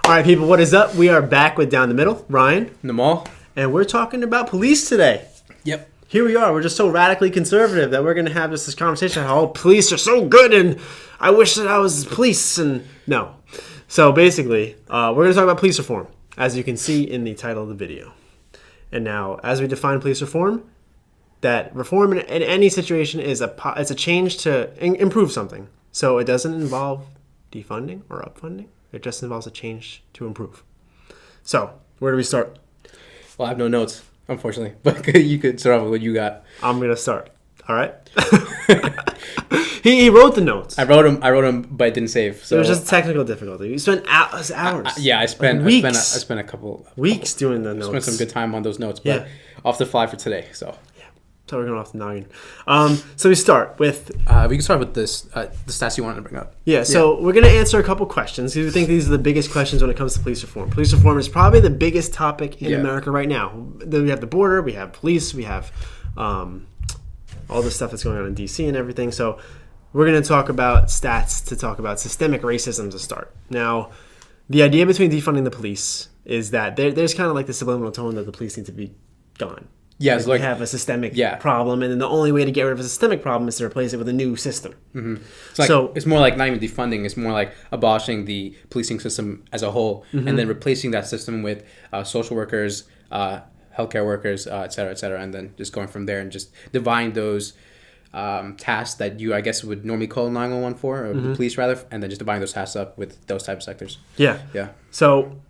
All right, people, what is up? We are back with Down the Middle, Ryan, Nomal, and we're talking about police today. Yep. Here we are. We're just so radically conservative that we're going to have this conversation how police are so good and I wish that I was police. And no. So basically, we're going to talk about police reform, as you can see in the title of the video. And now, as we define police reform, that reform in any situation is it's a change to improve something. So it doesn't involve defunding or upfunding. It just involves a change to improve. So, where do we start? Well, I have no notes, unfortunately, but you could start off with what you got. I'm gonna start. All right. he wrote the notes. I wrote them, but I didn't save. So it was just a technical difficulty. You spent hours. I spent weeks. I spent a couple weeks doing the notes. Spent some good time on those notes, but off the fly for today. So we're going off the noggin. So we start with... we can start with this, the stats you wanted to bring up. So we're going to answer a couple questions. We think these are the biggest questions when it comes to police reform. Police reform is probably the biggest topic in America right now. Then we have the border, we have police, we have all the stuff that's going on in D.C. and everything. So we're going to talk about stats to talk about systemic racism to start. Now, the idea between defunding the police is that there's kind of like the subliminal tone that the police need to be gone. Yeah, we have a systemic problem, and then the only way to get rid of a systemic problem is to replace it with a new system. Mm-hmm. It's more like not even defunding; it's more like abolishing the policing system as a whole, and then replacing that system with social workers, healthcare workers, et cetera, and then just going from there and just dividing those tasks that you, I guess, would normally call 911 for, or the police rather, and then just dividing those tasks up with those type of sectors. Yeah. So.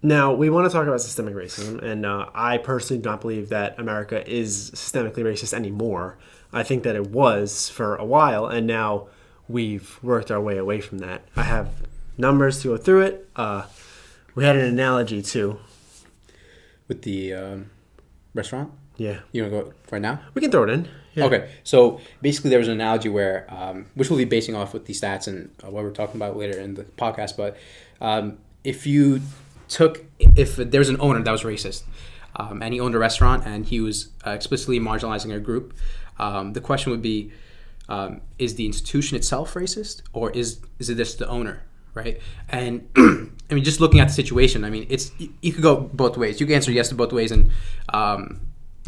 Now, we want to talk about systemic racism, and I personally do not believe that America is systemically racist anymore. I think that it was for a while, and now we've worked our way away from that. I have numbers to go through it. We had an analogy, too. With the restaurant? Yeah. You want to go right now? We can throw it in. Yeah. Okay. So, basically, there was an analogy where, which we'll be basing off with the stats and what we're talking about later in the podcast, but if there was an owner that was racist and he owned a restaurant and he was explicitly marginalizing a group, the question would be, is the institution itself racist, or is it just the owner, right? And I mean, just looking at the situation, I mean, you could go both ways. You can answer yes to both ways, and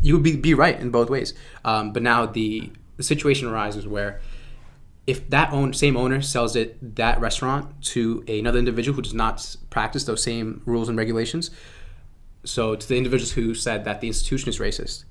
you would be right in both ways. But now the situation arises where if that same owner sells that restaurant to another individual who does not practice those same rules and regulations, so to the individuals who said that the institution is racist,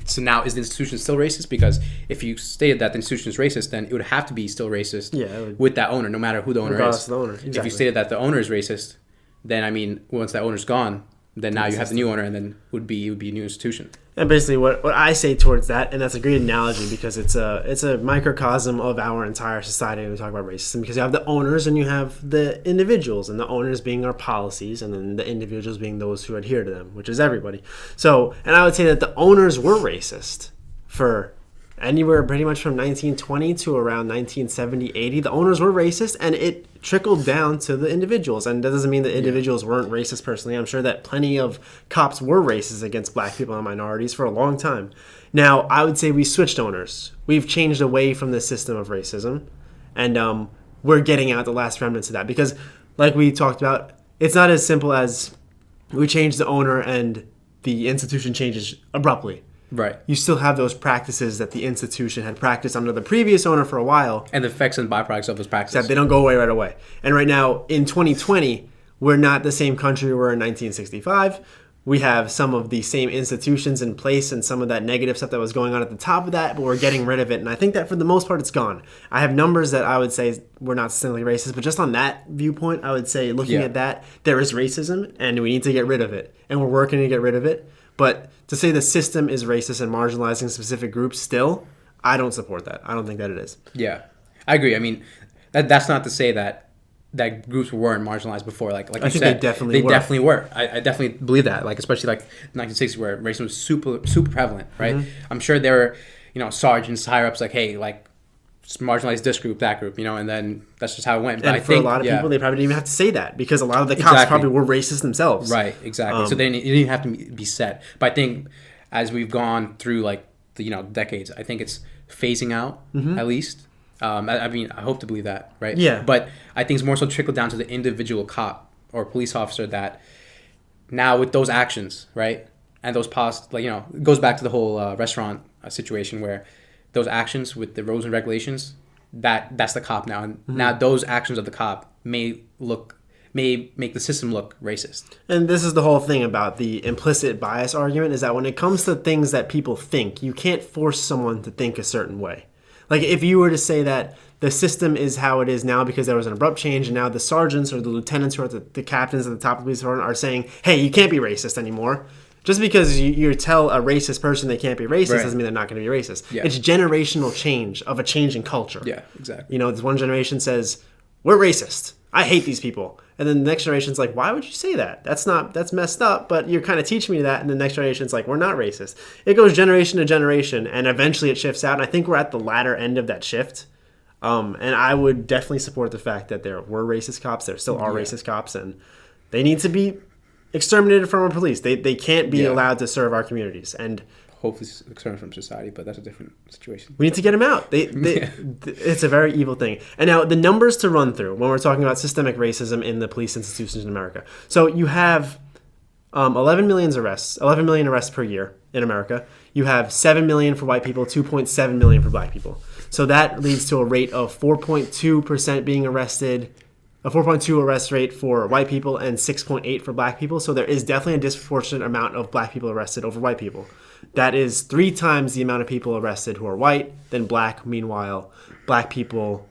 so now is the institution still racist? Because if you stated that the institution is racist, then it would have to be still racist with that owner, no matter who the owner is. The owner. Exactly. If you stated that the owner is racist, then I mean, once that owner's gone, then now you have the new owner, and then it would be a new institution. And basically what I say towards that, and that's a great analogy because it's a microcosm of our entire society when we talk about racism, because you have the owners and you have the individuals, and the owners being our policies, and then the individuals being those who adhere to them, which is everybody. So, and I would say that the owners were racist for anywhere pretty much from 1920 to around 1970, 80. The owners were racist, and it trickled down to the individuals. And that doesn't mean that individuals weren't racist personally. I'm sure that plenty of cops were racist against black people and minorities for a long time. Now, I would say we switched owners. We've changed away from the system of racism, and we're getting out the last remnants of that. Because, like we talked about, it's not as simple as we change the owner and the institution changes abruptly. Right. You still have those practices that the institution had practiced under the previous owner for a while. And the effects and byproducts of those practices. Except they don't go away right away. And right now, in 2020, we're not the same country we were in 1965. We have some of the same institutions in place and some of that negative stuff that was going on at the top of that, but we're getting rid of it. And I think that for the most part, it's gone. I have numbers that I would say we're not systemically racist, but just on that viewpoint, I would say looking at that, there is racism and we need to get rid of it. And we're working to get rid of it. But to say the system is racist and marginalizing specific groups still, I don't support that. I don't think that it is. Yeah, I agree. I mean, that's not to say that groups weren't marginalized before. Like you said, they definitely were. I definitely believe that. Like especially like 1960s where racism was super prevalent, right? Mm-hmm. I'm sure there were sergeants, higher ups like, hey, like marginalize this group, that group, and then that's just how it went. But and for a lot of people, they probably didn't even have to say that because a lot of the cops probably were racist themselves. Right, exactly. So they didn't have to be set. But I think as we've gone through like the decades, I think it's phasing out at least. I mean, I hope to believe that, right? Yeah. But I think it's more so trickled down to the individual cop or police officer that now with those actions, right, and those it goes back to the whole restaurant situation where those actions with the rules and regulations, that's the cop now, and now those actions of the cop may make the system look racist. And this is the whole thing about the implicit bias argument, is that when it comes to things that people think, you can't force someone to think a certain way. Like if you were to say that the system is how it is now because there was an abrupt change, and now the sergeants or the lieutenants who are the captains at the top of the police department are saying, hey, you can't be racist anymore. Just because you tell a racist person they can't be racist doesn't mean they're not going to be racist. Yeah. It's generational change of a change in culture. Yeah, exactly. You know, this one generation says, we're racist. I hate these people. And then the next generation's like, why would you say that? That's messed up, but you're kind of teaching me that. And the next generation's like, we're not racist. It goes generation to generation, and eventually it shifts out. And I think we're at the latter end of that shift. And I would definitely support the fact that there were racist cops. There still are racist cops, and they need to be exterminated from our police. They can't be allowed to serve our communities. And hopefully exterminated from society, but that's a different situation. We need to get them out. It's a very evil thing. And now the numbers to run through when we're talking about systemic racism in the police institutions in America. So you have 11 million arrests per year in America. You have 7 million for white people, 2.7 million for black people. So that leads to a rate of 4.2% being arrested, a 4.2 arrest rate for white people and 6.8 for black people. So there is definitely a disproportionate amount of black people arrested over white people. That is 3 times the amount of people arrested who are white than black. Meanwhile, black people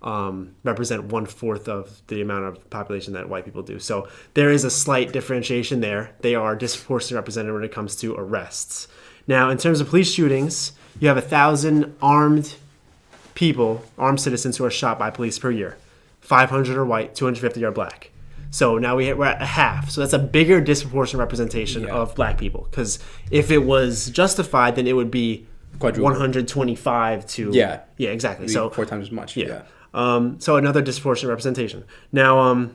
represent 1/4 of the amount of population that white people do. So there is a slight differentiation there. They are disproportionately represented when it comes to arrests. Now, in terms of police shootings, you have 1,000 armed citizens who are shot by police per year. 500 are white, 250 are black. So now we're at a half. So that's a bigger disproportionate representation of black people. Because if it was justified, then it would be quadruple. 125 to... Yeah, exactly. So 4 times as much. Yeah. So another disproportionate representation. Now,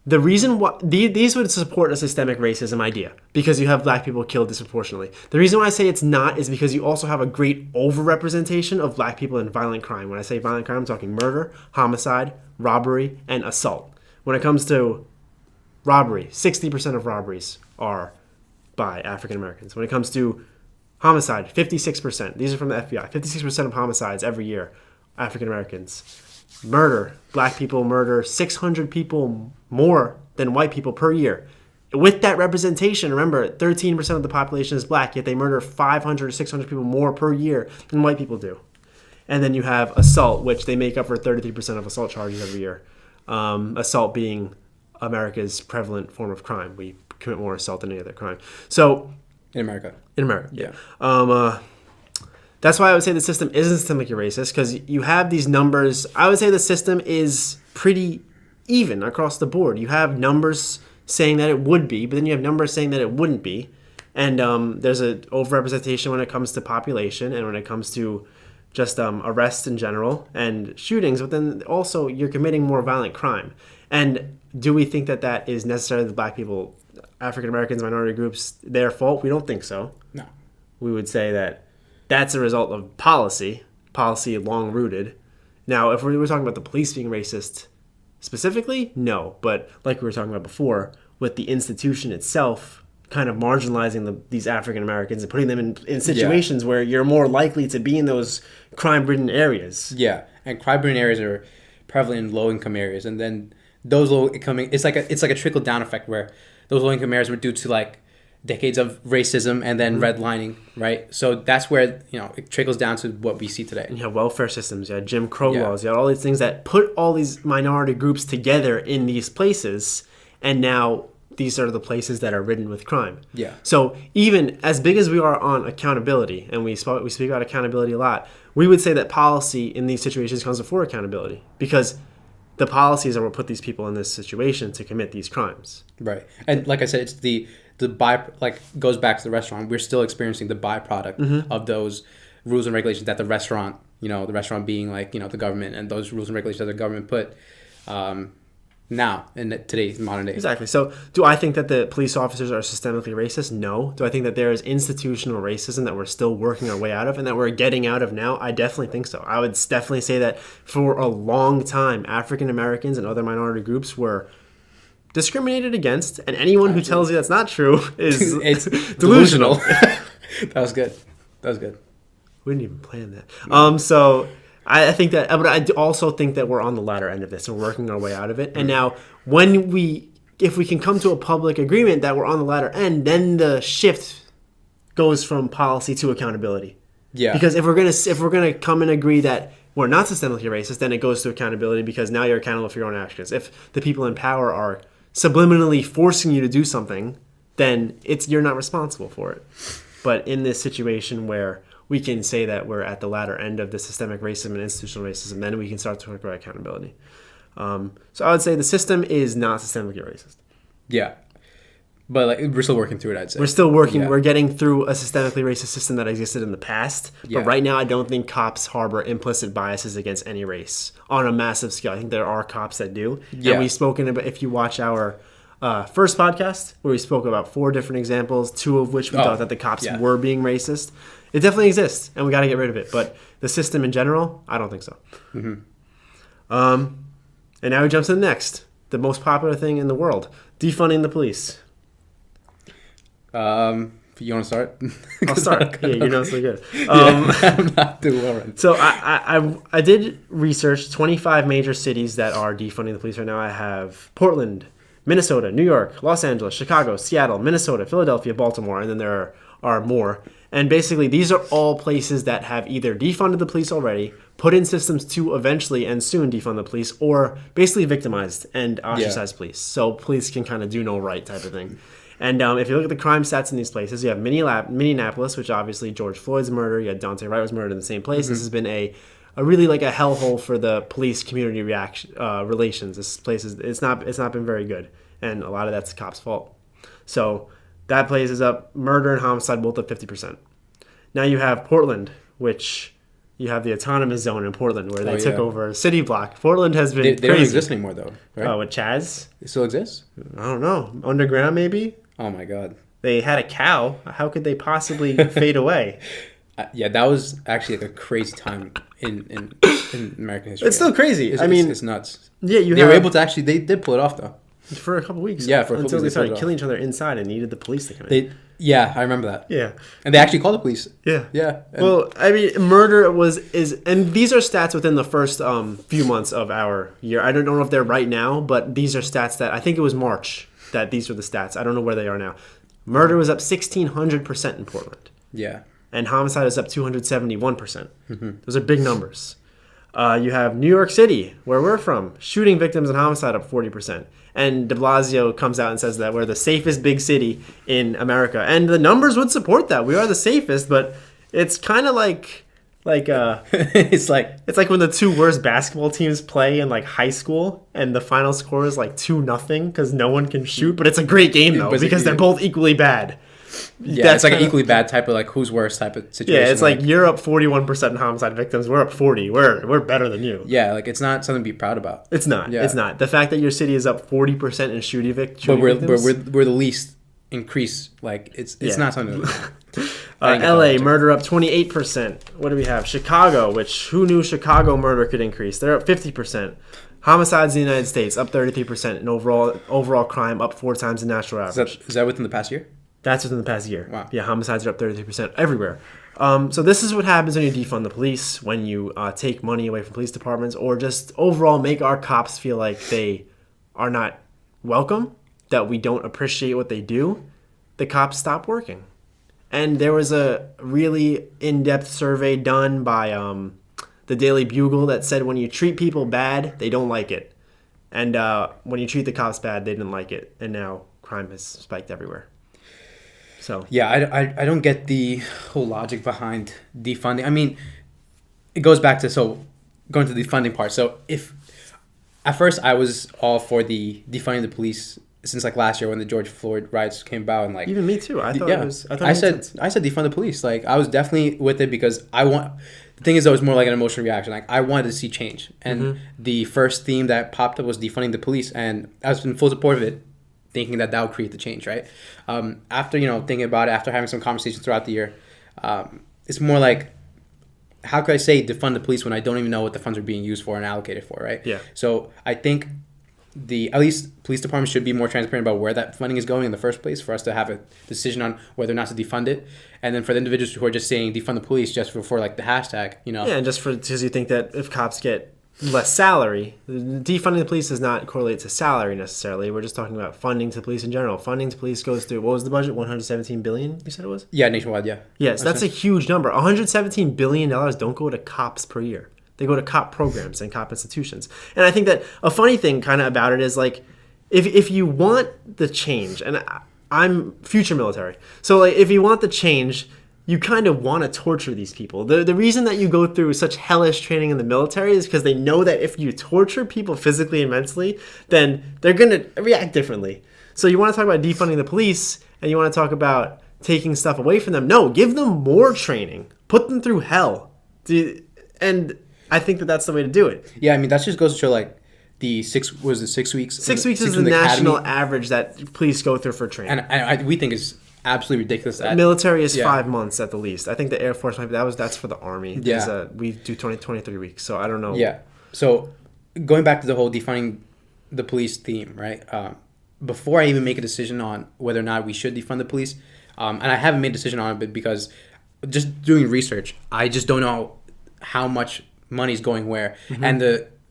the reason why... These would support a systemic racism idea. Because you have black people killed disproportionately. The reason why I say it's not is because you also have a great overrepresentation of black people in violent crime. When I say violent crime, I'm talking murder, homicide, robbery, and assault. When it comes to robbery, 60% of robberies are by African Americans. When it comes to homicide, 56%. These are from the FBI. 56% of homicides every year, African Americans. Murder, black people murder 600 people more than white people per year. With that representation, remember, 13% of the population is black, yet they murder 500 or 600 people more per year than white people do. And then you have assault, which they make up for 33% of assault charges every year. Assault being America's prevalent form of crime. We commit more assault than any other crime. So in America, yeah. That's why I would say the system isn't systemically racist, because you have these numbers. I would say the system is pretty even across the board. You have numbers saying that it would be, but then you have numbers saying that it wouldn't be. And there's an overrepresentation when it comes to population and when it comes to just arrests in general and shootings, but then also you're committing more violent crime. And do we think that that is necessarily the black people, African Americans, minority groups, their fault? We don't think so. No. We would say that that's a result of policy long rooted. Now, if we were talking about the police being racist specifically, no. But like we were talking about before, with the institution itself kind of marginalizing these African Americans and putting them in situations where you're more likely to be in those crime-ridden areas. Yeah, and crime-ridden areas are prevalent in low-income areas, and then those low-income, it's like a trickle-down effect where those low-income areas were due to like decades of racism and then redlining, right? So that's where it trickles down to what we see today. And you have welfare systems, you had Jim Crow laws, you had all these things that put all these minority groups together in these places, and now these are the places that are ridden with crime. Yeah. So even as big as we are on accountability, and we speak about accountability a lot, we would say that policy in these situations comes before accountability, because the policies are what put these people in this situation to commit these crimes. Right. And like I said, it's the goes back to the restaurant. We're still experiencing the byproduct of those rules and regulations that the restaurant being like, the government, and those rules and regulations that the government put now in today's modern day. Exactly. So do I think that the police officers are systemically racist? No. Do I think that there is institutional racism that we're still working our way out of and that we're getting out of now? I definitely think so. I would definitely say that for a long time, African Americans and other minority groups were discriminated against, and anyone who tells you that's not true is It's delusional. That was good. We didn't even plan that. So I think that, but I also think that we're on the latter end of this and we're working our way out of it. And now, if we can come to a public agreement that we're on the latter end, then the shift goes from policy to accountability. Yeah. Because if we're gonna come and agree that we're not systemically racist, then it goes to accountability because now you're accountable for your own actions. If the people in power are subliminally forcing you to do something, then you're not responsible for it. But in this situation where we can say that we're at the latter end of the systemic racism and institutional racism, then we can start to talk about accountability. So I would say the system is not systemically racist. Yeah. But like, we're still working through it, I'd say. We're still working. Yeah. We're getting through a systemically racist system that existed in the past. Yeah. But right now, I don't think cops harbor implicit biases against any race on a massive scale. I think there are cops that do. Yeah. And we've spoken about, if you watch our first podcast, where we spoke about 4 different examples, 2 of which we thought that the cops were being racist. It definitely exists, and we got to get rid of it. But the system in general, I don't think so. Mm-hmm. And now we jump to the next, the most popular thing in the world, defunding the police. You want to start? I'll start. Yeah, you know so good. I'm not doing well right. So I did research 25 major cities that are defunding the police right now. I have Portland, Minnesota, New York, Los Angeles, Chicago, Seattle, Minnesota, Philadelphia, Baltimore, and then there are more. And basically, these are all places that have either defunded the police already, put in systems to eventually and soon defund the police, or basically victimized and ostracized police. So police can kind of do no right type of thing. And if you look at the crime stats in these places, you have Minneapolis, which obviously George Floyd's murder, you had Dante Wright was murdered in the same place. Mm-hmm. This has been a really like a hellhole for the police community relations. This place it's not been very good, and a lot of that's the cops' fault. So that place is up, murder and homicide both at 50%. Now you have Portland, which you have the autonomous zone in Portland where they took over a city block. Portland has been crazy. They don't exist anymore though, right? With Chaz? It still exists? I don't know. Underground maybe? Oh my God. They had a cow. How could they possibly fade away? Yeah, that was actually like a crazy time in American history. It's still crazy. It's nuts. Yeah, they were able to actually, they did pull it off though. For a couple weeks. Yeah, for a couple until weeks they started killing each other inside and needed the police to come in. Yeah, I remember that. Yeah. And they actually called the police. Yeah. Yeah. Well, I mean, murder and these are stats within the first few months of our year. I don't know if they're right now, but these are stats that, I think it was March that these were the stats. I don't know where they are now. Murder was up 1,600% in Portland. Yeah. And homicide is up 271%. Mm-hmm. Those are big numbers. You have New York City, where we're from, shooting victims and homicide up 40%. And de Blasio comes out and says that we're the safest big city in America. And the numbers would support that. We are the safest, but it's kind of like it's like when the 2 worst basketball teams play in like high school and the final score is like 2-0 because no one can shoot. But it's a great game though because they're both equally bad. Yeah, it's like an equally bad type of like who's worse type of situation. Yeah, it's like you're up 41% in homicide victims. We're up 40. We're better than you. Yeah, like it's not something to be proud about. It's not. Yeah. It's not. The fact that your city is up 40% in shooting victims. But we're the least increase. Like it's not something. LA murder up 28%. What do we have? Chicago, which who knew Chicago murder could increase? They're up 50%. Homicides in the United States up 33%, and overall crime up 4 times the national average. Is that within the past year? That's within the past year. Wow. Yeah, homicides are up 33% everywhere. So this is what happens when you defund the police, when you take money away from police departments, or just overall make our cops feel like they are not welcome, that we don't appreciate what they do. The cops stop working. And there was a really in-depth survey done by the Daily Bugle that said when you treat people bad, they don't like it. And when you treat the cops bad, they didn't like it. And now crime has spiked everywhere. So yeah, I don't get the whole logic behind defunding. I mean, it goes back to going to the defunding part. So if at first I was all for the defunding the police since like last year when the George Floyd riots came about and like even me too. I said defund the police. Like I was definitely with it because the thing is, though, it was more like an emotional reaction. Like I wanted to see change, and the first theme that popped up was defunding the police, and I was in full support of it, thinking that would create the change, right? After thinking about it, after having some conversations throughout the year, it's more like, how could I say defund the police when I don't even know what the funds are being used for and allocated for, right? Yeah. So I think the at least police departments should be more transparent about where that funding is going in the first place for us to have a decision on whether or not to defund it. And then for the individuals who are just saying defund the police just for like the hashtag, you know. Yeah, and just because you think that if cops get less salary, defunding the police does not correlate to salary necessarily. We're just talking about funding to police in general. Funding to police goes through, what was the budget? 117 billion, you said it was? Yeah, nationwide, yeah. Yes, that's a huge number. 117 billion dollars don't go to cops per year. They go to cop programs and cop institutions. And I think that a funny thing kind of about it is like, if you want the change, and I'm future military, so like if you want the change, you kind of want to torture these people. The reason that you go through such hellish training in the military is because they know that if you torture people physically and mentally, then they're going to react differently. So you want to talk about defunding the police, and you want to talk about taking stuff away from them. No, give them more training. Put them through hell. And I think that that's the way to do it. Yeah, I mean, that just goes to show, like, the 6 weeks? 6 weeks is the national average that police go through for training. And we think is absolutely ridiculous. Military is 5 months at the least. I think the Air Force might be, that's for the Army. Yeah. We do 23 weeks, so I don't know. Yeah. So going back to the whole defunding the police theme, right? Before I even make a decision on whether or not we should defund the police, and I haven't made a decision on it, but because just doing research, I just don't know how much money is going where, and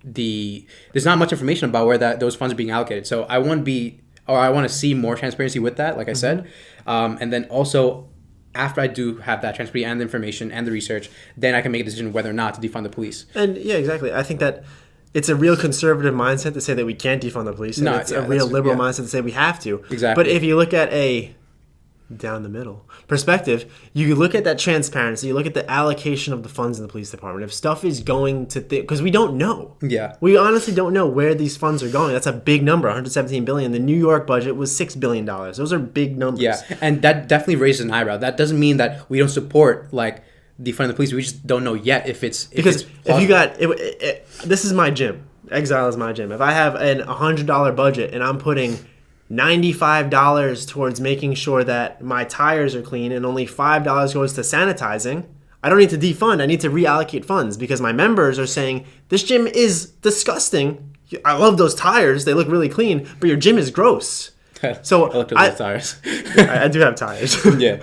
there's not much information about where those funds are being allocated. So I want to see more transparency with that, like I said, and then also after I do have that transparency and the information and the research, then I can make a decision whether or not to defund the police. And yeah, exactly. I think that it's a real conservative mindset to say that we can't defund the police, and it's a real liberal mindset to say we have to. Exactly. But if you look at a down the middle perspective, you look at that transparency, you look at the allocation of the funds in the police department. If stuff is going to because we don't know. Yeah. We honestly don't know where these funds are going. That's a big number, 117 billion. The New York budget was $6 billion. Those are big numbers. Yeah. And that definitely raises an eyebrow. That doesn't mean that we don't support like defunding the police. We just don't know yet if it's if you got this is my gym. Exile is my gym. If I have an $100 budget and I'm putting $95 towards making sure that my tires are clean and only $5 goes to sanitizing, I don't need to defund. I need to reallocate funds because my members are saying, this gym is disgusting. I love those tires. They look really clean, but your gym is gross. So I looked at those tires. I do have tires. Yeah.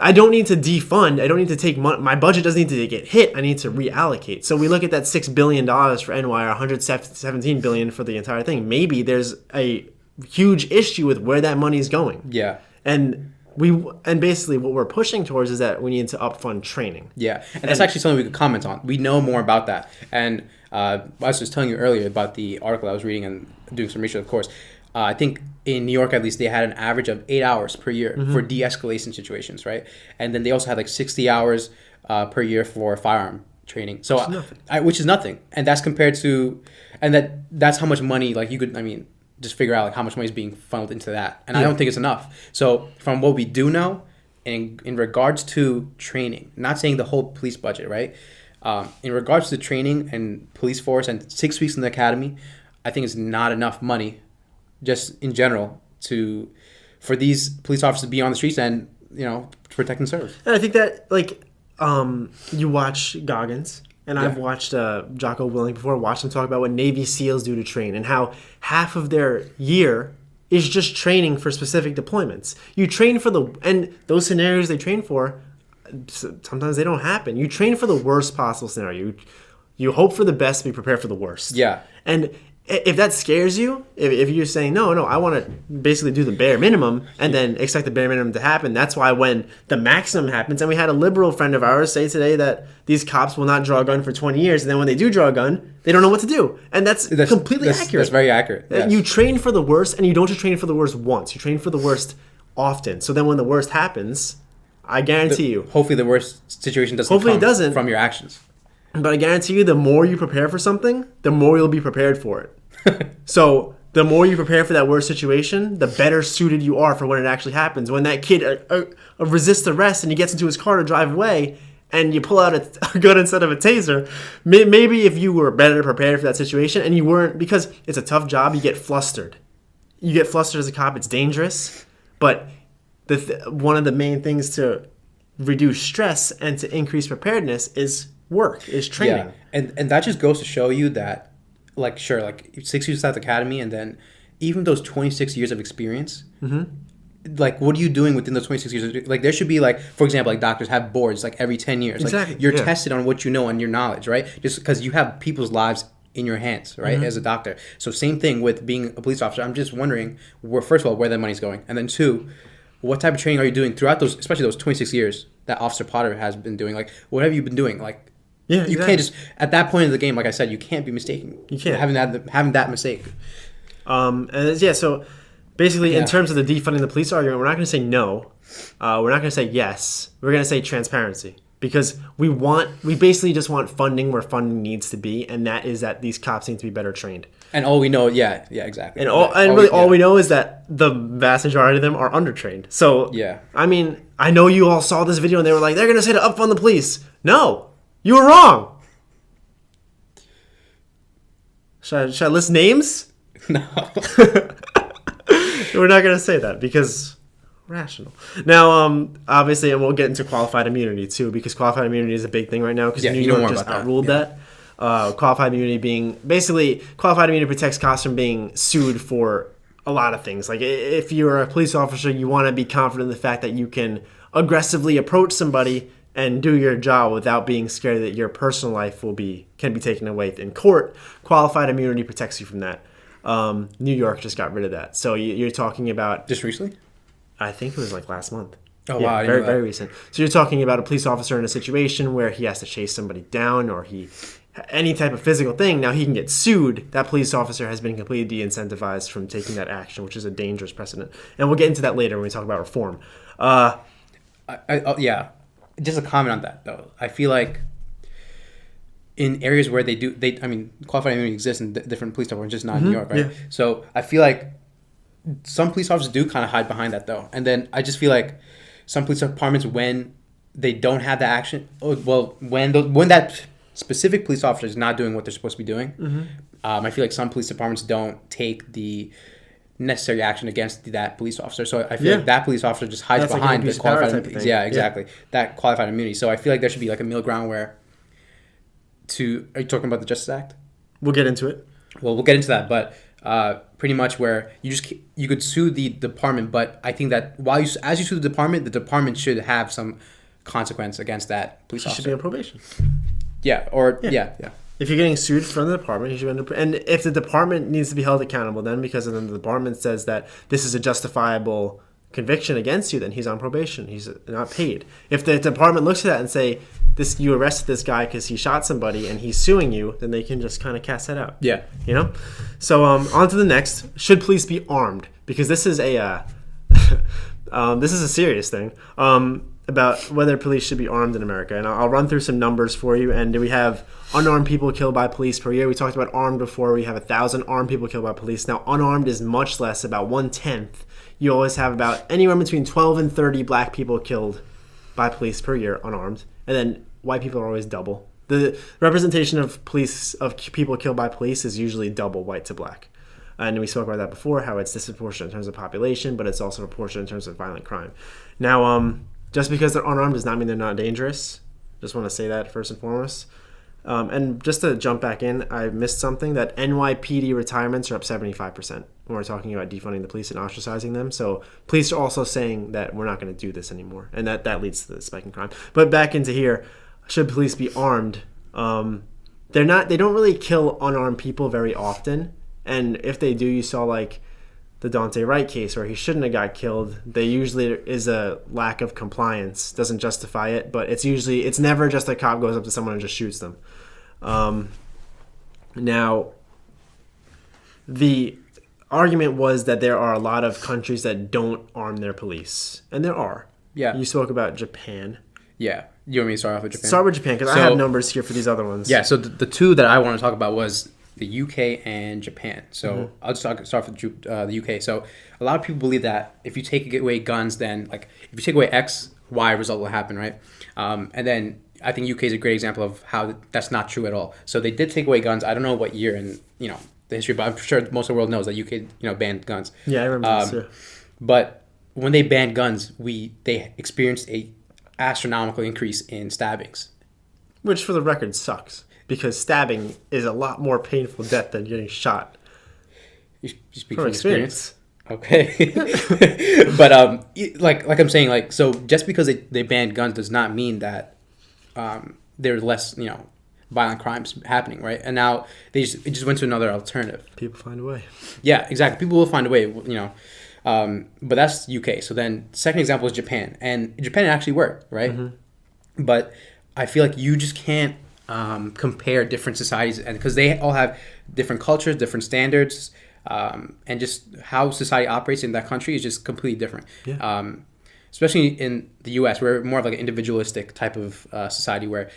I don't need to defund. I don't need to take money. My budget doesn't need to get hit. I need to reallocate. So we look at that $6 billion for NY, or $117 billion for the entire thing. Maybe there's a huge issue with where that money is going. Yeah. And basically what we're pushing towards is that we need to upfund training. Yeah. And that's actually something we could comment on. We know more about that. And I was just telling you earlier about the article I was reading and doing some research, of course. I think in New York, at least, they had an average of 8 hours per year for de-escalation situations, right? And then they also had like 60 hours per year for firearm training. So, which is nothing. And that's compared to, and that's how much money, like you could, I mean, just figure out like how much money is being funneled into that. And I don't think it's enough. So from what we do know, in regards to training, not saying the whole police budget, right? In regards to training and police force and 6 weeks in the academy, I think it's not enough money just in general for these police officers to be on the streets and, to protect and serve. And I think that, like, you watch Goggins, and I've watched Jocko Willing before, watched him talk about what Navy SEALs do to train and how half of their year is just training for specific deployments. You train for and those scenarios they train for, sometimes they don't happen. You train for the worst possible scenario. You hope for the best, be prepared for the worst. Yeah. And if that scares you, if you're saying, no, I want to basically do the bare minimum and then expect the bare minimum to happen, that's why when the maximum happens, and we had a liberal friend of ours say today that these cops will not draw a gun for 20 years, and then when they do draw a gun, they don't know what to do. And that's completely accurate. That's very accurate. Yes. You train for the worst, and you don't just train for the worst once. You train for the worst often. So then when the worst happens, I guarantee you. Hopefully the worst situation doesn't from your actions. But I guarantee you, the more you prepare for something, the more you'll be prepared for it. So the more you prepare for that worst situation, the better suited you are for when it actually happens. When that kid resists arrest and he gets into his car to drive away, and you pull out a gun instead of a taser, maybe if you were better prepared for that situation and you weren't, because it's a tough job, you get flustered. You get flustered as a cop. It's dangerous. But one of the main things to reduce stress and to increase preparedness is training. Yeah. And that just goes to show you that like sure, like 6 years at the academy, and then even those 26 years of experience. Like, what are you doing within those 26 years? Like, there should be, like, for example, like, doctors have boards, like, every 10 years. Exactly. Like, you're tested on what you know and your knowledge, right? Just because you have people's lives in your hands, right, as a doctor. So, same thing with being a police officer. I'm just wondering, first of all, where that money's going. And then, two, what type of training are you doing throughout those, especially those 26 years that Officer Potter has been doing? Like, what have you been doing? Like, you can't just, at that point in the game, like I said, you can't be mistaken. You can't. Having that mistake. So... Basically, in terms of the defunding the police argument, we're not going to say no. We're not going to say yes. We're going to say transparency. Because we basically just want funding where funding needs to be, and that is that these cops need to be better trained. And all we know, exactly. And all we know is that the vast majority of them are undertrained. So, I mean, I know you all saw this video and they were like, they're going to say to upfund the police. No, you were wrong. Should I list names? No. We're not going to say that because rational. Now, obviously, and we'll get into qualified immunity too, because qualified immunity is a big thing right now because New York just outruled that. Qualified immunity being basically qualified immunity protects cops from being sued for a lot of things. Like if you're a police officer, you want to be confident in the fact that you can aggressively approach somebody and do your job without being scared that your personal life can be taken away in court. Qualified immunity protects you from that. New York just got rid of that. So you're talking about... Just recently? I think it was like last month. Oh, wow. Very recent. So you're talking about a police officer in a situation where he has to chase somebody down or any type of physical thing. Now he can get sued. That police officer has been completely de-incentivized from taking that action, which is a dangerous precedent. And we'll get into that later when we talk about reform. Just a comment on that, though. I feel like in areas where qualified immunity exists in different police departments, just not in New York, right? Yeah. So I feel like some police officers do kind of hide behind that, though. And then I just feel like some police departments, when they don't have the action, when that specific police officer is not doing what they're supposed to be doing, I feel like some police departments don't take the necessary action against that police officer. So I feel like that police officer just hides behind the qualified immunity. Yeah, exactly. That qualified immunity. So I feel like there should be like a middle ground where are you talking about the Justice Act? We'll get into it. Well, we'll get into that, but pretty much where you could sue the department, but I think that as you sue the department should have some consequence against that police officer. He should be on probation. Yeah. If you're getting sued from the department, he should be and if the department needs to be held accountable, then because then the department says that this is a justifiable conviction against you, then he's on probation. He's not paid. If the department looks at that and say, you arrested this guy because he shot somebody and he's suing you, then they can just kind of cast that out. Yeah. You know? So on to the next. Should police be armed? Because this is a serious thing about whether police should be armed in America. And I'll run through some numbers for you. And we have unarmed people killed by police per year. We talked about armed before. We have 1,000 armed people killed by police. Now, unarmed is much less, about 1/10. You always have about anywhere between 12 and 30 black people killed by police per year, unarmed. And then white people are always double. The representation of people killed by police is usually double white to black. And we spoke about that before, how it's disproportionate in terms of population, but it's also proportionate in terms of violent crime. Now, just because they're unarmed does not mean they're not dangerous. Just want to say that first and foremost. And just to jump back in, I missed something, that NYPD retirements are up 75% when we're talking about defunding the police and ostracizing them. So police are also saying that we're not going to do this anymore. And that leads to the spike in crime. But back into here, should police be armed? They don't really kill unarmed people very often. And if they do, you saw like the Dante Wright case where he shouldn't have got killed. There usually is a lack of compliance. Doesn't justify it, but it's never just a cop goes up to someone and just shoots them. Now, the argument was that there are a lot of countries that don't arm their police, and there are. Yeah. You spoke about Japan. Yeah. You want me to start off with Japan? Start with Japan, because I have numbers here for these other ones. Yeah, so the two that I want to talk about was the UK and Japan. So I'll just start with the UK. So a lot of people believe that if you take away guns, then like if you take away X, Y result will happen, right? And then I think UK is a great example of how that's not true at all. So they did take away guns. I don't know what year in the history, but I'm sure most of the world knows that UK banned guns. Yeah, I remember this. Yeah. But when they banned guns, they experienced a astronomical increase in stabbings, which for the record sucks. because stabbing is a lot more painful death than getting shot. You speak from experience. Okay. But like I'm saying, like, so just because they banned guns does not mean that there's less, violent crimes happening, right? And now it just went to another alternative. People find a way. Yeah, exactly. People will find a way, but that's UK. So then second example is Japan. And Japan actually worked, right? Mm-hmm. But I feel like you just can't compare different societies, and because they all have different cultures, different standards, and just how society operates in that country is just completely different. Yeah. Especially in the U.S., we're more of like an individualistic type of society where,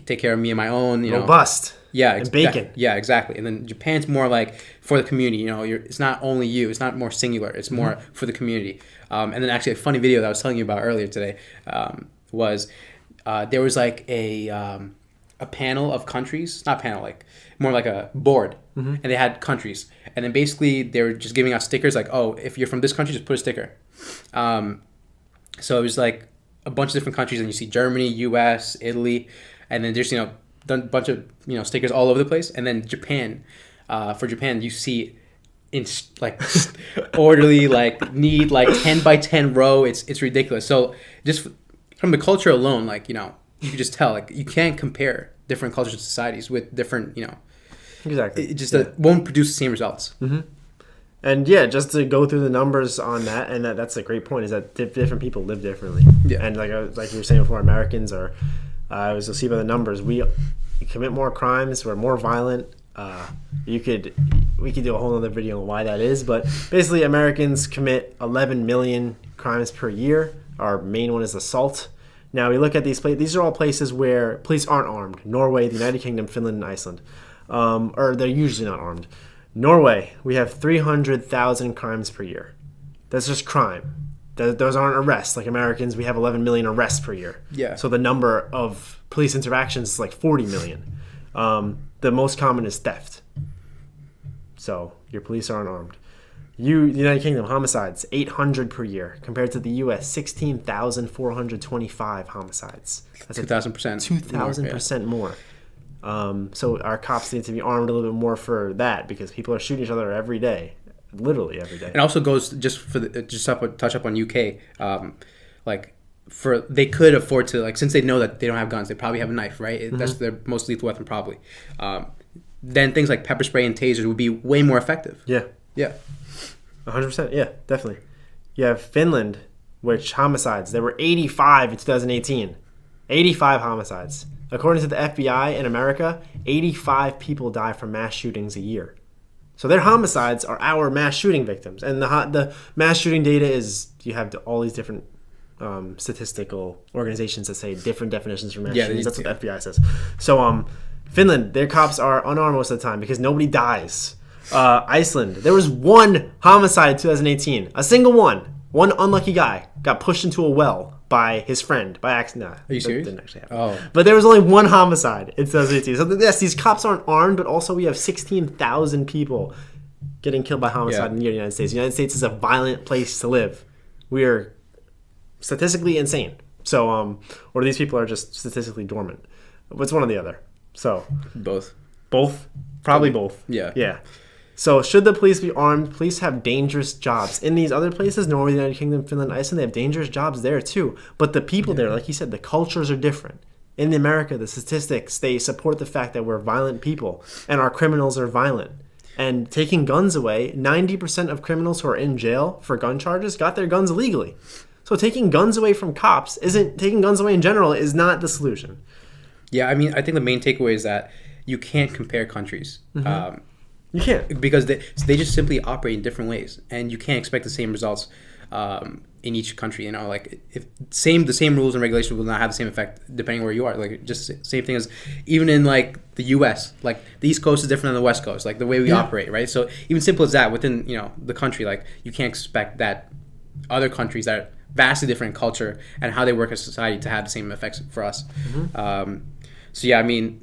take care of me and my own. Robust. Yeah. And bacon. Yeah, exactly. And then Japan's more like for the community. It's not only you. It's not more singular. It's more for the community. And then actually a funny video that I was telling you about earlier today was there was like a panel of countries, not panel, like more like a board, and they had countries. And then basically they were just giving out stickers like, oh, if you're from this country, just put a sticker. So it was like a bunch of different countries, and you see Germany, U.S., Italy, and then there's, done a bunch of, stickers all over the place. And then Japan, for Japan, you see in like orderly, like neat, like 10 by 10 row. It's ridiculous. So just from the culture alone, like, you can just tell, like, you can't compare different cultures and societies with different, Exactly. It just won't produce the same results. Mm-hmm. And yeah, just to go through the numbers on that, and that's a great point, is that different people live differently. Yeah. And like you were saying before, Americans are, as you'll see by the numbers, we commit more crimes, we're more violent. We could do a whole other video on why that is, but basically Americans commit 11 million crimes per year. Our main one is assault. Now we look at these places. These are all places where police aren't armed. Norway, the United Kingdom, Finland, and Iceland. Or they're usually not armed. Norway, we have 300,000 crimes per year. That's just crime. Those aren't arrests. Like Americans, we have 11 million arrests per year. Yeah. So the number of police interactions is like 40 million. The most common is theft. So your police aren't armed. The United Kingdom, homicides, 800 per year, compared to the U.S., 16,425 homicides. That's 2,000%. 2,000% more. So our cops need to be armed a little bit more for that, because people are shooting each other every day, literally every day. It also goes just touch up on UK. They could afford to, like, since they know that they don't have guns, they probably have a knife, right? Mm-hmm. That's their most lethal weapon, probably. Then things like pepper spray and tasers would be way more effective. Yeah. 100%. Yeah, definitely. You have Finland, which homicides, there were 85 in 2018. 85 homicides. According to the FBI in America, 85 people die from mass shootings a year. So their homicides are our mass shooting victims. And the mass shooting data is, you have all these different statistical organizations that say different definitions for mass shootings. That's what the FBI says. So Finland, their cops are unarmed most of the time because nobody dies. Iceland, there was one homicide in 2018. A single one. One unlucky guy got pushed into a well by his friend by accident. Are you serious? Didn't actually happen. Oh. But there was only one homicide in 2018. So yes, these cops aren't armed, but also we have 16,000 people getting killed by homicide in the United States. The United States is a violent place to live. We are statistically insane. So, or these people are just statistically dormant. It's one or the other. So both. Probably both. Yeah. So should the police be armed? Police have dangerous jobs. In these other places, Norway, the United Kingdom, Finland, Iceland, they have dangerous jobs there too. But the people there, like you said, the cultures are different. In America, the statistics, they support the fact that we're violent people and our criminals are violent. And taking guns away, 90% of criminals who are in jail for gun charges got their guns illegally. So taking guns away from cops taking guns away in general is not the solution. Yeah, I mean, I think the main takeaway is that you can't compare countries. Mm-hmm. You can't, because they just simply operate in different ways, and you can't expect the same results in each country. Like if the same rules and regulations will not have the same effect depending where you are. Like just same thing as even in like the U.S. Like the East Coast is different than the West Coast. Like the way we operate, right? So even simple as that within the country, like you can't expect that other countries that are vastly different in culture and how they work as a society to have the same effects for us. Mm-hmm. So I mean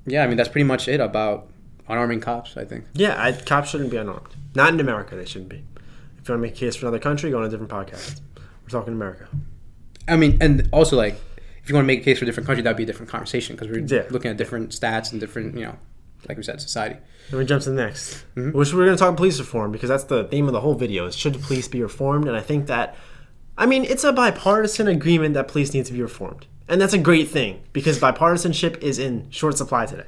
that's pretty much it about unarming cops, I think. Yeah, cops shouldn't be unarmed. Not in America, they shouldn't be. If you want to make a case for another country, go on a different podcast. We're talking America. I mean, and also, like, if you want to make a case for a different country, that'd be a different conversation because we're Yeah. looking at different stats and different, like we said, society. Then we jump to the next, which we're going to talk police reform because that's the theme of the whole video. Is should police be reformed? And I think that, it's a bipartisan agreement that police need to be reformed, and that's a great thing because bipartisanship is in short supply today.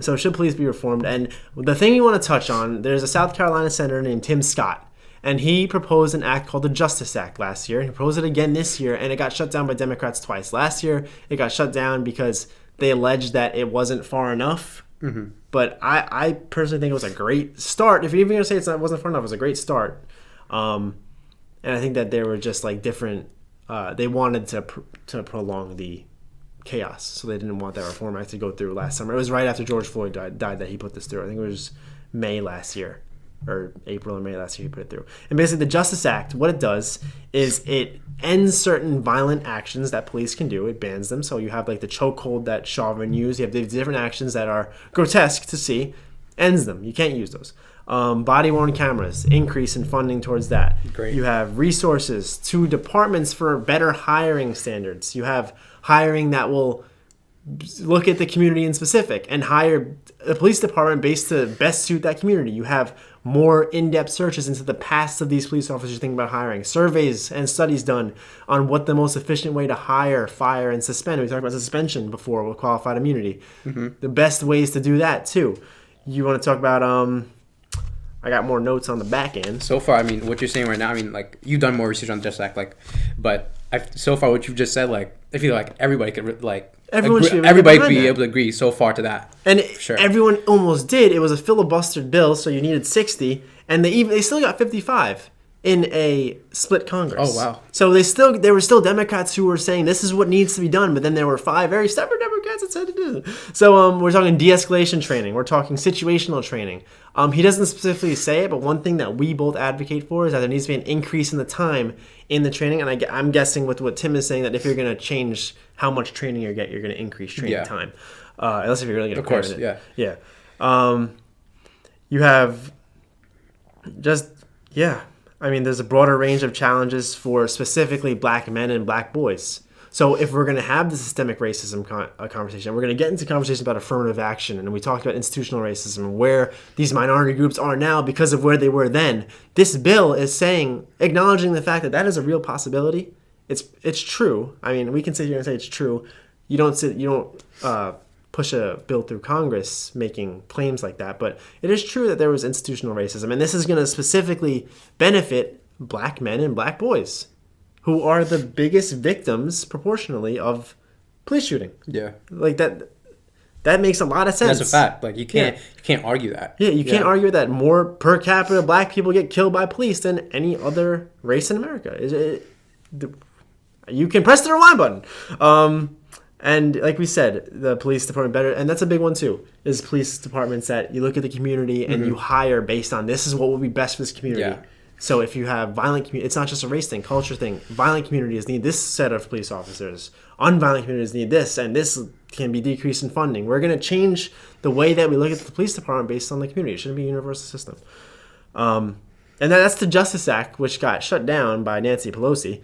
So should police be reformed? And the thing we want to touch on, there's a South Carolina senator named Tim Scott, and he proposed an act called the Justice Act last year. He proposed it again this year, and it got shut down by Democrats twice. Last year, it got shut down because they alleged that it wasn't far enough. Mm-hmm. But I personally think it was a great start. If you're even going to say it wasn't far enough, it was a great start. And I think that there were just like different. They wanted to prolong the chaos, so they didn't want that Reform Act to go through last summer. It was right after George Floyd died that he put this through. I think it was May last year, or April or May last year he put it through. And basically the Justice Act, what it does is it ends certain violent actions that police can do. It bans them. So you have like the chokehold that Chauvin used. You have the different actions that are grotesque to see, ends them. You can't use those. Body-worn cameras, increase in funding towards that. Great. You have resources to departments for better hiring standards. You have hiring that will look at the community in specific and hire a police department based to best suit that community. You have more in-depth searches into the past of these police officers thinking about hiring. Surveys and studies done on what the most efficient way to hire, fire, and suspend. We talked about suspension before with qualified immunity. Mm-hmm. The best ways to do that, too. You want to talk about... I got more notes on the back end. So far, what you're saying right now, like, you've done more research on the Justice Act, but so far what you've just said, like, I feel like everybody could, everybody could be able to agree so far to that. And sure. Everyone almost did. It was a filibustered bill, so you needed 60, and they still got 55 in a split Congress. Oh, wow. So there were still Democrats who were saying this is what needs to be done, but then there were 5 very stubborn Democrats that said to do it. So we're talking de-escalation training. We're talking situational training. He doesn't specifically say it, but one thing that we both advocate for is that there needs to be an increase in the time in the training. And I'm guessing with what Tim is saying that if you're going to change how much training you get, you're going to increase training time. Unless if you're really going to course, it. Yeah. You have there's a broader range of challenges for specifically black men and black boys. So if we're going to have the systemic racism conversation, we're going to get into conversations about affirmative action, and we talked about institutional racism and where these minority groups are now because of where they were then. This bill is acknowledging the fact that is a real possibility. It's true. We can sit here and say it's true. You don't push a bill through Congress making claims like that, but it is true that there was institutional racism, and this is going to specifically benefit black men and black boys, who are the biggest victims proportionally of police shooting. Yeah. Like that makes a lot of sense. That's a fact. Like you can't argue that. Yeah, you can't argue that more per capita black people get killed by police than any other race in America. You can press the rewind button. And like we said, the police department better, and that's a big one too, is police departments that you look at the community and you hire based on this is what will be best for this community. Yeah. So if you have violent community, it's not just a race thing, culture thing. Violent communities need this set of police officers. Unviolent communities need this, and this can be decreased in funding. We're going to change the way that we look at the police department based on the community. It shouldn't be a universal system. And that's the Justice Act, which got shut down by Nancy Pelosi,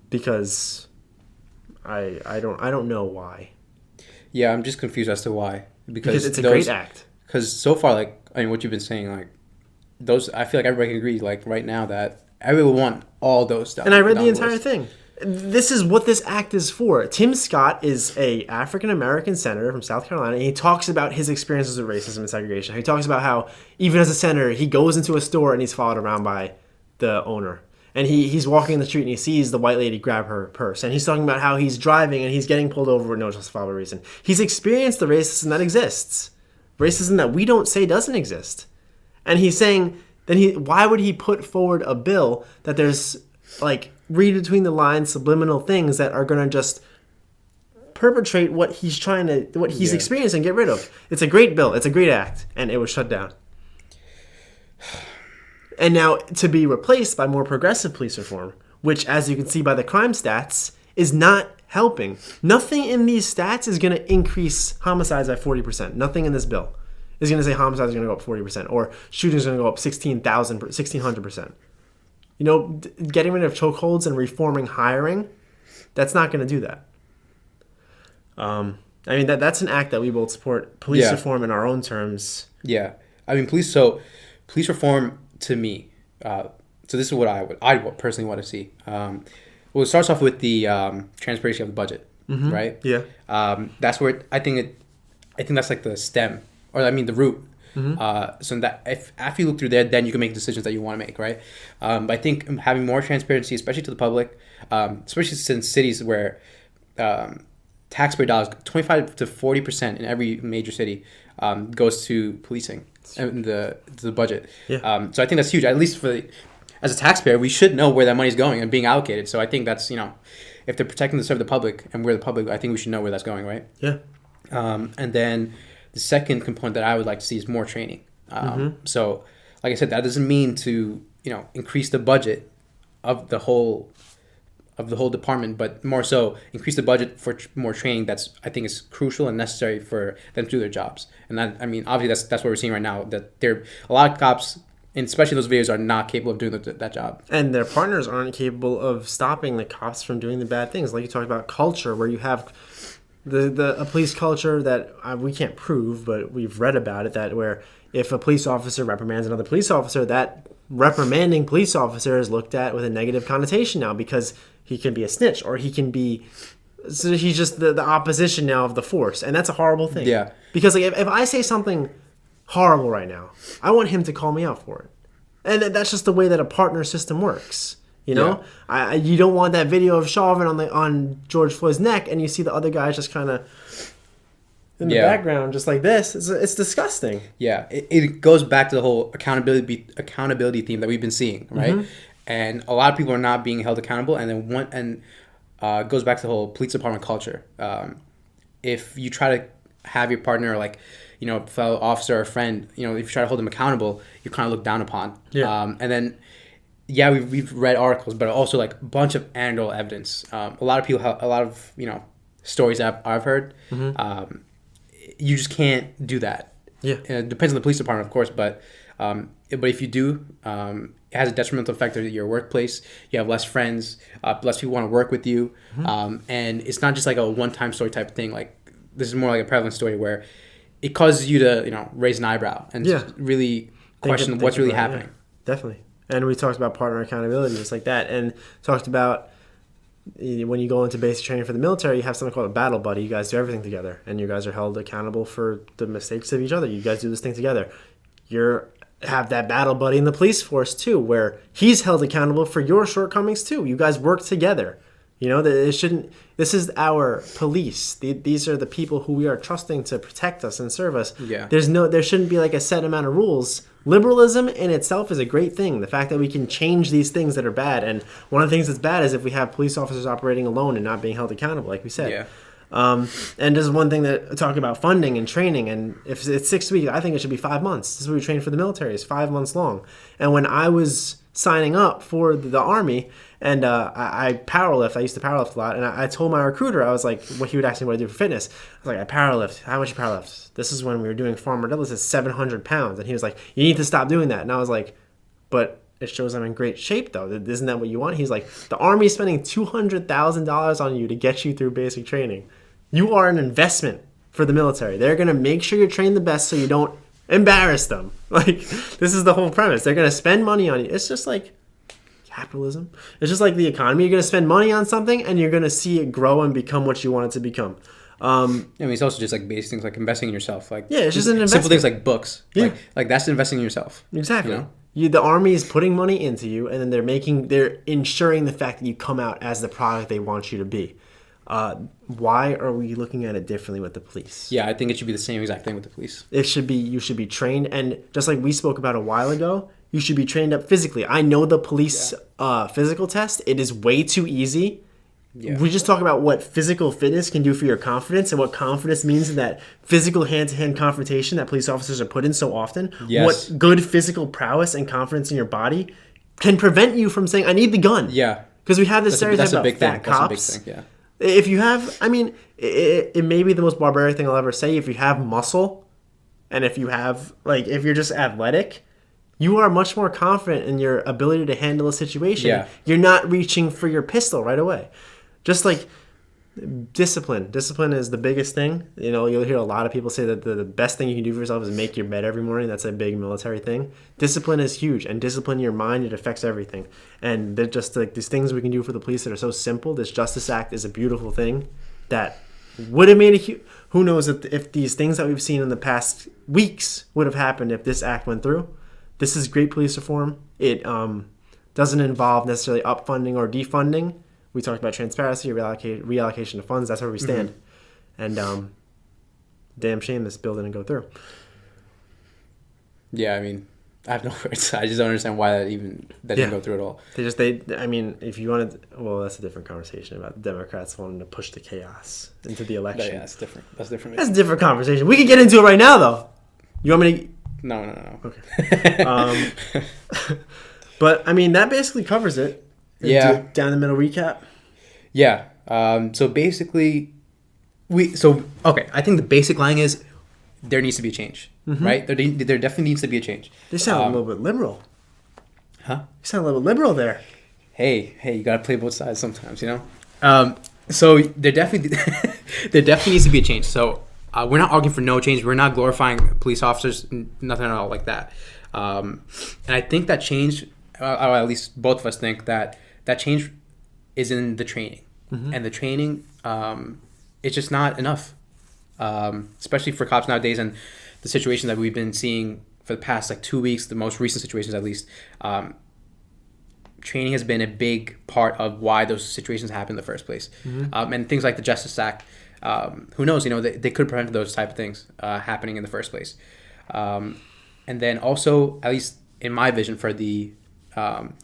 because I don't know why. Yeah, I'm just confused as to why. Because it's a great act. Because so far, what you've been saying, I feel like everybody can agree, right now, that everyone want all those stuff. And I read the entire thing. This is what this act is for. Tim Scott is a African-American senator from South Carolina, and he talks about his experiences with racism and segregation. He talks about how, even as a senator, he goes into a store and he's followed around by the owner. And he's walking in the street and he sees the white lady grab her purse. And he's talking about how he's driving and he's getting pulled over with no justifiable reason. He's experienced the racism that exists. Racism that we don't say doesn't exist. And he's saying, why would he put forward a bill that there's, read between the lines, subliminal things that are going to just perpetrate what he's experiencing and get rid of? It's a great bill. It's a great act. And it was shut down. And now to be replaced by more progressive police reform, which, as you can see by the crime stats, is not helping. Nothing in these stats is going to increase homicides by 40%. Nothing in this bill is going to say homicides are going to go up 40% or shootings are going to go up 1,600%. Getting rid of chokeholds and reforming hiring, That's not going to do that. I mean, that's an act that we both support. Police reform in our own terms. Yeah. I mean, police reform to me, so this is what I would personally want to see. Well, it starts off with the transparency of the budget, right? Yeah. That's where I think that's like the stem, or I mean the root. So that if after you look through there, then you can make decisions that you want to make, right? But I think having more transparency, especially to the public, especially since cities where taxpayer dollars, 25 to 40% in every major city goes to policing and the budget. Yeah. So I think that's huge. At least as a taxpayer, we should know where that money is going and being allocated. So I think that's, if they're protecting to serve the public and we're the public, I think we should know where that's going, right? Yeah. And then the second component that I would like to see is more training. So, like I said, that doesn't mean to increase the budget of the whole department, but more so increase the budget for more training. I think is crucial and necessary for them to do their jobs. And that, I mean, obviously that's what we're seeing right now. That a lot of cops, and especially those videos, are not capable of doing that job. And their partners aren't capable of stopping the cops from doing the bad things. Like you talked about culture, where you have a police culture that we can't prove, but we've read about it, that where if a police officer reprimands another police officer, that reprimanding police officer is looked at with a negative connotation now, because he can be a snitch, or he can be, so he's just the opposition now of the force, and that's a horrible thing. Yeah. Because like if I say something horrible right now, I want him to call me out for it, and that's just the way that a partner system works. You know, you don't want that video of Chauvin on George Floyd's neck, and you see the other guys just kind of in the background, just like this. It's disgusting. Yeah, it goes back to the whole accountability theme that we've been seeing, right? And a lot of people are not being held accountable, and then it goes back to the whole police department culture. If you try to have your partner, like fellow officer or friend, if you try to hold them accountable, you're kind of looked down upon. Yeah. And then. Yeah, we've read articles, but also like a bunch of anecdotal evidence. A lot of people have a lot of stories I've heard. You just can't do that. Yeah, it depends on the police department, of course, but if you do, it has a detrimental effect on your workplace. You have less friends, less people want to work with you, and it's not just like a one-time story type of thing. Like this is more like a prevalent story where it causes you to raise an eyebrow and really question what's really happening. Yeah, definitely. And we talked about partner accountability, just like that, and talked about when you go into basic training for the military, you have something called a battle buddy. You guys do everything together, and you guys are held accountable for the mistakes of each other. You guys do this thing together. You have that battle buddy in the police force too, where he's held accountable for your shortcomings too. You guys work together. This is our police. These are the people who we are trusting to protect us and serve us. Yeah. There shouldn't be like a set amount of rules. Liberalism in itself is a great thing. The fact that we can change these things that are bad. And one of the things that's bad is if we have police officers operating alone and not being held accountable, like we said. Yeah. And this is one thing that talking about funding and training. And if it's 6 weeks, I think it should be 5 months. This is what we train for the military. It's 5 months long. And when I was signing up for the Army, and I powerlift. I used to powerlift a lot, and I told my recruiter, I was like, he would ask me what I do for fitness. I was like, I powerlift. How much you powerlift? This is when we were doing farmer deadlifts at 700 pounds, and he was like, you need to stop doing that. And I was like, but it shows I'm in great shape, though. Isn't that what you want? He's like, the Army is spending $200,000 on you to get you through basic training. You are an investment for the military. They're gonna make sure you're trained the best, so you don't embarrass them. Like, this is the whole premise. They're gonna spend money on you. It's just like capitalism. It's just like the economy. You're going to spend money on something and you're going to see it grow and become what you want it to become. I mean, it's also just like basic things like investing in yourself. Like, yeah, it's just an investment. Simple things like books. Yeah. Like that's investing in yourself. Exactly. The Army is putting money into you, and then they're ensuring the fact that you come out as the product they want you to be. Why are we looking at it differently with the police? Yeah, I think it should be the same exact thing with the police. You should be trained, and just like we spoke about a while ago, you should be trained up physically. I know the police physical test. It is way too easy. Yeah. We just talk about what physical fitness can do for your confidence and what confidence means in that physical hand-to-hand confrontation that police officers are put in so often. Yes. What good physical prowess and confidence in your body can prevent you from saying, I need the gun. Yeah. Because we have this stereotype about fat cops. That's a big thing, yeah. If you have, I mean, it may be the most barbaric thing I'll ever say. If you have muscle and if you have, if you're just athletic, you are much more confident in your ability to handle a situation. Yeah. You're not reaching for your pistol right away. Just like discipline. Discipline is the biggest thing. You know, you'll hear a lot of people say that the best thing you can do for yourself is make your bed every morning. That's a big military thing. Discipline is huge, and discipline your mind, it affects everything. And they're just like these things we can do for the police that are so simple. This Justice Act is a beautiful thing that would have made a huge... Who knows if these things that we've seen in the past weeks would have happened if this act went through. This is great police reform. It doesn't involve necessarily upfunding or defunding. We talked about transparency, reallocation of funds. That's where we stand. Mm-hmm. And damn shame this bill didn't go through. Yeah, I mean, I have no words. I just don't understand why that didn't go through at all. I mean, if you wanted... Well, that's a different conversation about the Democrats wanting to push the chaos into the election. Yeah, that's different. That's different. That's a different conversation. We can get into it right now, though. You want me to... No. Okay. But, I mean, that basically covers it. Yeah. Down the middle recap. Yeah. So basically, I think the basic line is there needs to be a change, right? There definitely needs to be a change. They sound a little bit liberal. Huh? You sound a little liberal there. Hey, you gotta play both sides sometimes, you know. So there definitely needs to be a change. So we're not arguing for no change. We're not glorifying police officers, nothing at all like that. And I think that change, or at least both of us think that change is in the training. Mm-hmm. And the training, it's just not enough, especially for cops nowadays and the situation that we've been seeing for the past 2 weeks, the most recent situations at least. Training has been a big part of why those situations happen in the first place. Mm-hmm. And things like the Justice Act, who knows, you know, they could prevent those type of things happening in the first place. And then also, at least in my vision for the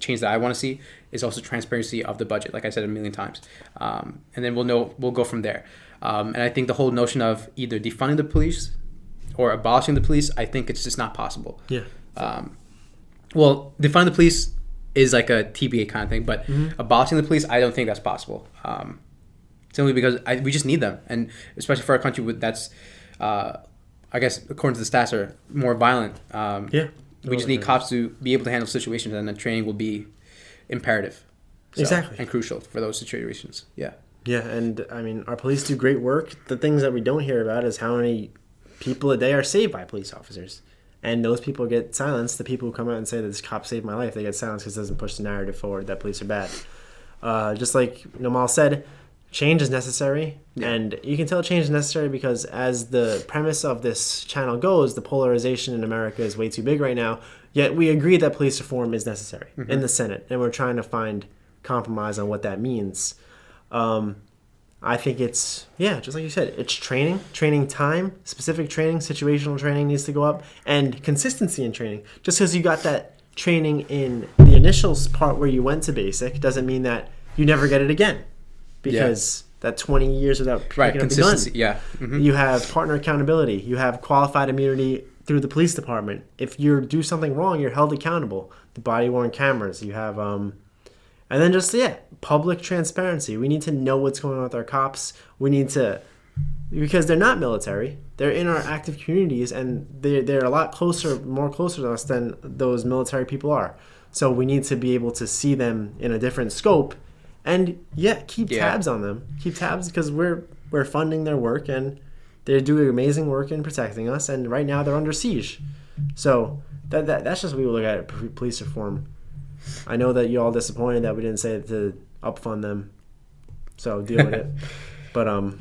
change that I want to see is also transparency of the budget, like I said a million times. And then we'll go from there. And I think the whole notion of either defunding the police or abolishing the police, I think it's just not possible. Yeah. Well, defunding the police is like a TBA kind of thing, but abolishing the police, I don't think that's possible. Simply because we just need them. And especially for a country that's, I guess, according to the stats, are more violent. We just need cops to be able to handle situations, and then training will be imperative. Exactly. And crucial for those situations. Yeah. Yeah, and I mean, our police do great work. The things that we don't hear about is how many people a day are saved by police officers. And those people get silenced. The people who come out and say that this cop saved my life, they get silenced because it doesn't push the narrative forward that police are bad. Just like Nomal said, change is necessary. Yeah. And you can tell change is necessary because as the premise of this channel goes, the polarization in America is way too big right now. Yet we agree that police reform is necessary in the Senate. And we're trying to find compromise on what that means. I think it's, just like you said, it's training time, specific training, situational training needs to go up, and consistency in training. Just because you got that training in the initial part where you went to basic doesn't mean that you never get it again. Because that 20 years without picking up the gun. Yeah. Mm-hmm. You have partner accountability. You have qualified immunity through the police department. If you do something wrong, you're held accountable. The body-worn cameras. You have... And then just, public transparency. We need to know what's going on with our cops. We need to, because they're not military. They're in our active communities, and they're a lot more closer to us than those military people are. So we need to be able to see them in a different scope and, keep tabs on them. Keep tabs because we're funding their work, and they're doing amazing work in protecting us, and right now they're under siege. So that's just what we look at police reform. I know that you're all disappointed that we didn't say to upfund them, so deal with it. But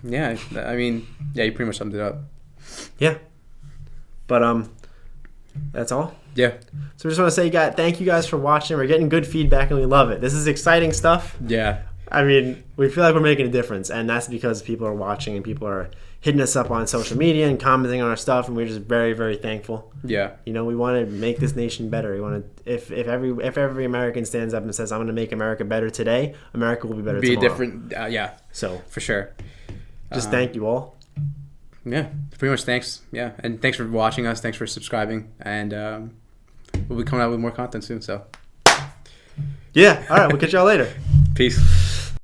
yeah, I mean, you pretty much summed it up. Yeah, but that's all. Yeah. So we just want to say, thank you guys for watching. We're getting good feedback, and we love it. This is exciting stuff. Yeah. I mean, we feel like we're making a difference, and that's because people are watching and people are hitting us up on social media and commenting on our stuff, and we're just very, very thankful. Yeah. You know, we want to make this nation better. We want to, if every American stands up and says, "I'm going to make America better today," America will be better tomorrow. Different. So for sure. Just thank you all. Yeah. Pretty much. Thanks. Yeah, and thanks for watching us. Thanks for subscribing, and we'll be coming out with more content soon. So. Yeah. All right. We'll catch y'all later. Peace.